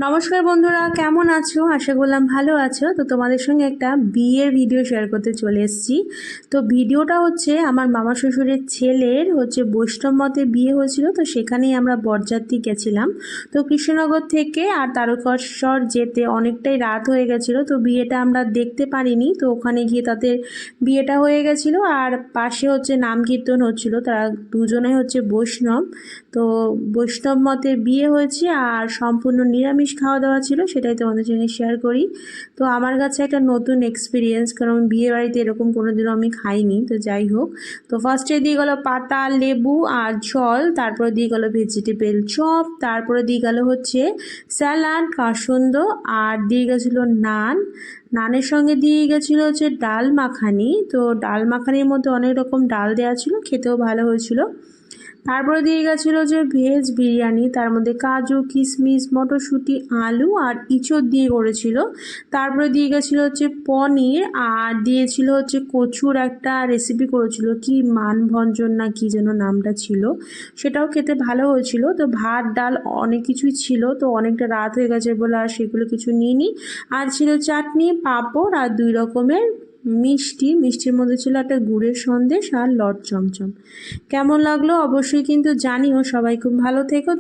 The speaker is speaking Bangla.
নমস্কার বন্ধুরা, কেমন আছো? আশা করলাম ভালো আছো। তো তোমাদের সঙ্গে একটা বিয়ের ভিডিও শেয়ার করতে চলে এসেছি। তো ভিডিওটা হচ্ছে আমার মামা শ্বশুরের ছেলের বৈষ্ণব মতে বিয়ে হয়েছিল, তো সেখানেই আমরা বরযাত্রী গেছিলাম। তো কৃষ্ণনগর থেকে আর তারকেশ্বর যেতে অনেকটাই রাত হয়ে গেছিলো, তো বিয়েটা আমরা দেখতে পারিনি। তো ওখানে গিয়ে তাদের বিয়েটা হয়ে গেছিলো, আর পাশে নাম কীর্তন হচ্ছিল। তারা দুজনে বৈষ্ণব। তো বৈষ্ণব মতে বিয়ে হয়েছে আর সম্পূর্ণ নিরামিষ খাওয়া দাওয়া ছিল, সেটাই তোমাদের সঙ্গে শেয়ার করি। তো আমার কাছে একটা নতুন এক্সপিরিয়েন্স, কারণ বিয়ে বাড়িতে এরকম কোনোদিনও আমি খাইনি। তো যাই হোক, তো ফার্স্টে দিয়ে গেল পাতা, লেবু আর জল, তারপরে দিয়ে গেল ভেজিটেবল চপ, তারপরে দিয়ে গেল স্যালাড, কাসন্দ, আর দিয়ে গেছিলো নানের সঙ্গে দিয়ে গেছিলো ডাল মাখানি। তো ডাল মাখানির মধ্যে অনেক রকম ডাল দেওয়া ছিল, খেতেও ভালো হয়েছিল। তারপরে দিয়ে গেছিলো ভেজ বিরিয়ানি, তার মধ্যে কাজু, কিশমিশ, মটরশুঁটি, আলু আর ইঁচড় দিয়ে করেছিল। তারপরে দিয়ে গেছিলো পনির, আর দিয়েছিল কচুর একটা রেসিপি করেছিল, কি মানভঞ্জন না কি যেন নামটা ছিল, সেটাও খেতে ভালো হয়েছিল। তো ভাত ডাল অনেক কিছুই ছিল, তো অনেকটা রাত হয়ে গেছে বলে আর সেগুলো কিছু নিইনি। আর ছিল চাটনি, পাঁপড় আর 2 রকমের মিষ্টির মধ্যে ছিল একটা গুড়ের সন্দেশ আর লট চমচম। কেমন লাগলো অবশ্যই কিন্তু জানিও। সবাই খুব ভালো থেকো।